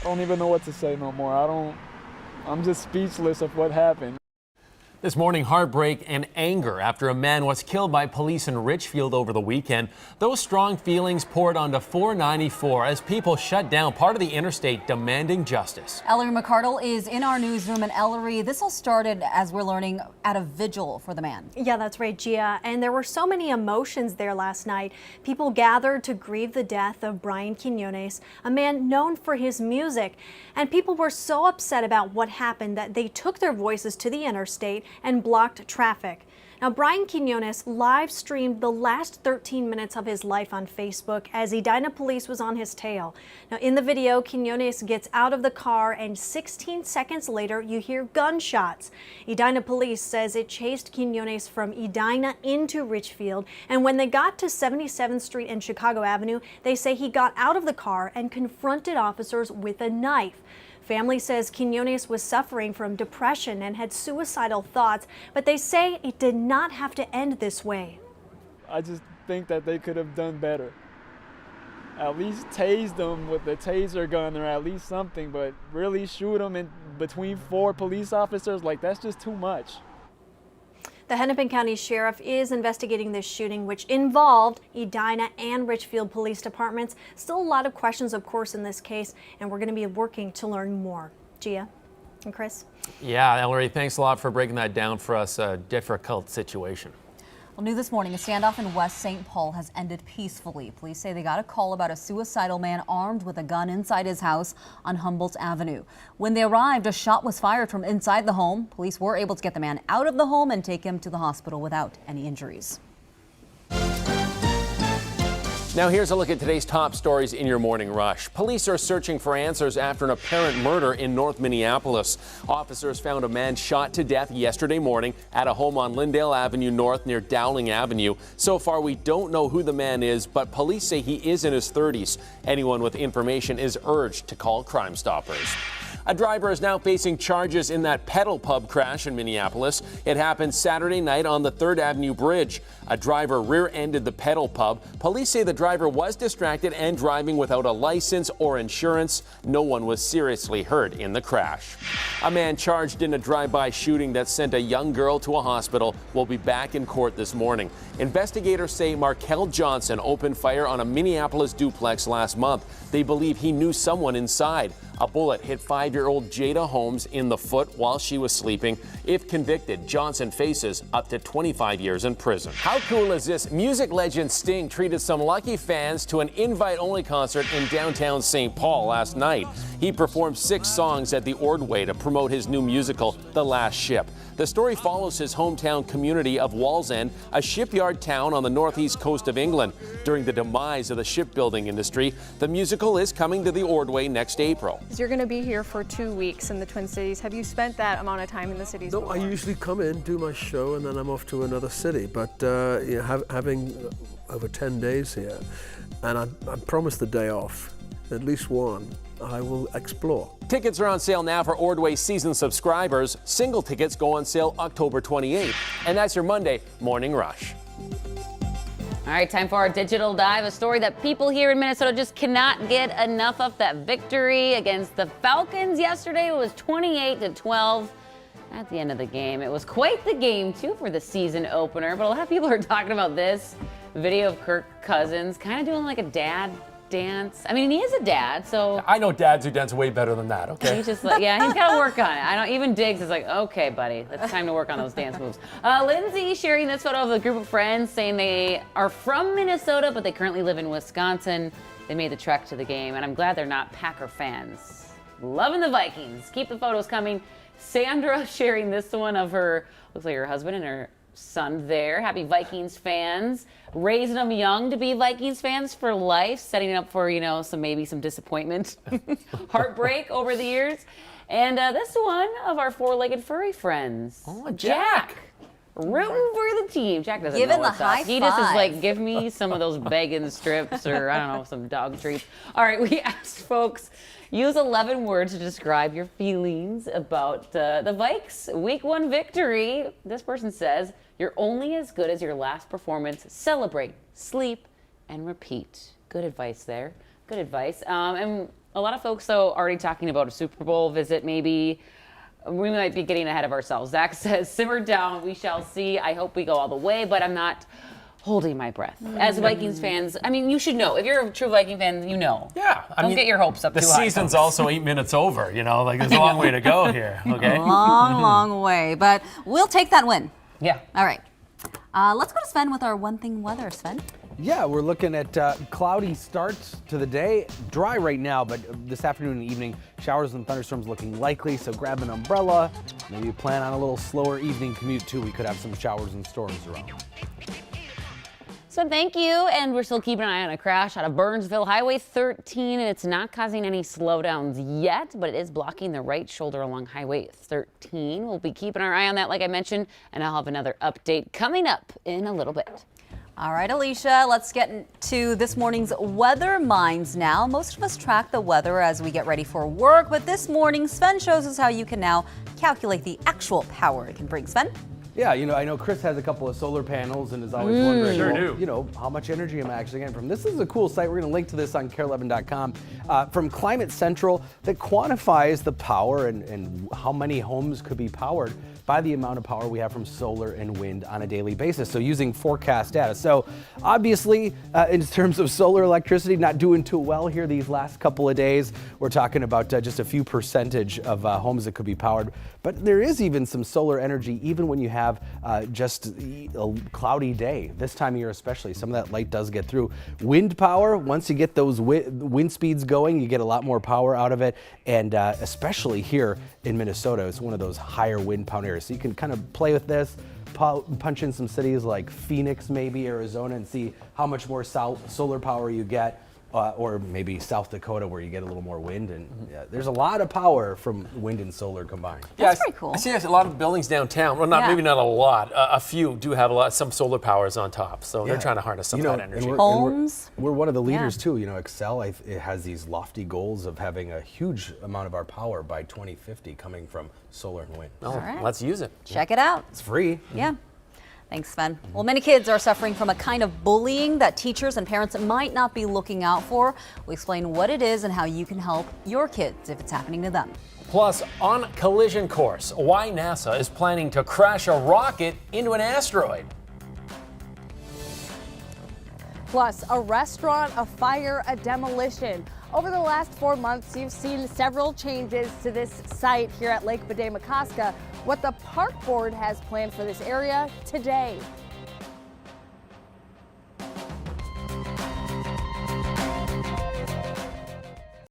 don't even know what to say no more. I'm just speechless of what happened. This morning, heartbreak and anger after a man was killed by police in Richfield over the weekend. Those strong feelings poured onto 494 as people shut down part of the interstate demanding justice. Ellery McCardle is in our newsroom. And Ellery, this all started, as we're learning, at a vigil for the man. Yeah, that's right, Gia. And there were so many emotions there last night. People gathered to grieve the death of Brian Quinones, a man known for his music. And people were so upset about what happened that they took their voices to the interstate and blocked traffic. Now, Brian Quinones live streamed the last 13 minutes of his life on Facebook as Edina police was on his tail. Now, in the video, Quinones gets out of the car and 16 seconds later, you hear gunshots. Edina police says it chased Quinones from Edina into Richfield, and when they got to 77th Street and Chicago Avenue, they say he got out of the car and confronted officers with a knife. Family says Quinones was suffering from depression and had suicidal thoughts, but they say it did not have to end this way. I just think that they could have done better. At least tase them with the taser gun or at least something, but really shoot them in between 4 police officers, like that's just too much. The Hennepin County Sheriff is investigating this shooting, which involved Edina and Richfield Police Departments. Still a lot of questions, of course, in this case, and we're going to be working to learn more. Gia and Chris? Yeah, Ellery, thanks a lot for breaking that down for us. A difficult situation. Well, new this morning, a standoff in West St. Paul has ended peacefully. Police say they got a call about a suicidal man armed with a gun inside his house on Humboldt Avenue. When they arrived, a shot was fired from inside the home. Police were able to get the man out of the home and take him to the hospital without any injuries. Now here's a look at today's top stories in your morning rush. Police are searching for answers after an apparent murder in North Minneapolis. Officers found a man shot to death yesterday morning at a home on Lyndale Avenue North near Dowling Avenue. So far, we don't know who the man is, but police say he is in his 30s. Anyone with information is urged to call Crime Stoppers. A driver is now facing charges in that pedal pub crash in Minneapolis. It happened Saturday night on the 3rd Avenue Bridge. A driver rear-ended the pedal pub. Police say the driver was distracted and driving without a license or insurance. No one was seriously hurt in the crash. A man charged in a drive-by shooting that sent a young girl to a hospital will be back in court this morning. Investigators say Markel Johnson opened fire on a Minneapolis duplex last month. They believe he knew someone inside. A bullet hit 5-year-old Jada Holmes in the foot while she was sleeping. If convicted, Johnson faces up to 25 years in prison. How cool is this? Music legend Sting treated some lucky fans to an invite-only concert in downtown St. Paul last night. He performed 6 songs at the Ordway to promote his new musical, The Last Ship. The story follows his hometown community of Wallsend, a shipyard town on the northeast coast of England. During the demise of the shipbuilding industry, the musical is coming to the Ordway next April. You're going to be here for 2 weeks in the Twin Cities. Have you spent that amount of time in the cities before? I usually come in, do my show, and then I'm off to another city. But having over 10 days here, and I promised the day off, at least one, I will explore. Tickets are on sale now for Ordway season subscribers. Single tickets go on sale October 28th. And that's your Monday Morning Rush. All right, time for our digital dive. A story that people here in Minnesota just cannot get enough of. That victory against the Falcons yesterday was 28-12 at the end of the game. It was quite the game, too, for the season opener. But a lot of people are talking about this video of Kirk Cousins kind of doing like a dad dance. I mean, he is a dad, so I know dads who dance way better than that, okay? he's just like, yeah, he's got to work on it. I don't even Diggs is like, okay, buddy, it's time to work on those dance moves. Lindsay sharing this photo of a group of friends saying they are from Minnesota, but they currently live in Wisconsin. They made the trek to the game, and I'm glad they're not Packer fans. Loving the Vikings. Keep the photos coming. Sandra sharing this one of her, looks like her husband and her son there. Happy Vikings fans. Raising them young to be Vikings fans for life, setting up for, maybe some disappointment, heartbreak over the years. And this one of our 4-legged furry friends. Oh, Jack. Rooting for the team. Jack doesn't Giving know what's the up. high He just is five. like, give me some of those bacon strips or, I don't know, some dog treats. All right, we asked folks, use 11 words to describe your feelings about the Vikes' Week 1 victory. This person says, you're only as good as your last performance. Celebrate, sleep, and repeat. Good advice there. Good advice. And A lot of folks, though, already talking about a Super Bowl visit, maybe. We might be getting ahead of ourselves. Zach says, simmer down. We shall see. I hope we go all the way, but I'm not holding my breath. As Vikings fans, I mean, you should know. If you're a true Viking fan, you know. Yeah. Don't get your hopes up too high. The season's also 8 minutes over, you know, like there's a long way to go here, okay? Long way, but we'll take that win. Yeah. All right. Let's go to Sven with our One Thing weather. Sven? Yeah, we're looking at cloudy starts to the day. Dry right now, but this afternoon and evening, showers and thunderstorms looking likely, so grab an umbrella. Maybe plan on a little slower evening commute, too. We could have some showers and storms around. So thank you, and we're still keeping an eye on a crash out of Burnsville, Highway 13, and it's not causing any slowdowns yet, but it is blocking the right shoulder along Highway 13. We'll be keeping our eye on that, like I mentioned, and I'll have another update coming up in a little bit. All right, Alicia, let's get to this morning's weather minds now. Most of us track the weather as we get ready for work, but this morning, Sven shows us how you can now calculate the actual power it can bring. Sven? Yeah, you know, I know Chris has a couple of solar panels and is always wondering, Sure well, do. you know, how much energy am I actually getting from? This is a cool site. We're going to link to this on KARE11.com from Climate Central that quantifies the power and how many homes could be powered by the amount of power we have from solar and wind on a daily basis. So using forecast data. So obviously, in terms of solar electricity, not doing too well here these last couple of days. We're talking about just a few percentage of homes that could be powered. But there is even some solar energy, even when you have just a cloudy day. This time of year especially, some of that light does get through. Wind power, once you get those wind speeds going, you get a lot more power out of it. And especially here in Minnesota, it's one of those higher wind pound areas. So you can kind of play with this, punch in some cities like Phoenix, maybe Arizona, and see how much more solar power you get. Or maybe South Dakota, where you get a little more wind, and there's a lot of power from wind and solar combined. That's pretty cool. I see a lot of buildings downtown. Well, maybe not a lot. A few do have some solar powers on top, so they're trying to harness some of that energy. Homes. We're one of the leaders too. You know, Xcel it has these lofty goals of having a huge amount of our power by 2050 coming from solar and wind. Oh, right. let's use it. Check it out. It's free. Yeah. Thanks, Sven. Well, many kids are suffering from a kind of bullying that teachers and parents might not be looking out for. We explain what it is and how you can help your kids if it's happening to them. Plus, on Collision Course, why NASA is planning to crash a rocket into an asteroid. Plus, a restaurant, a fire, a demolition. Over the last 4 months, you've seen several changes to this site here at Lake Bedeh-Makaska. What the park board has planned for this area today.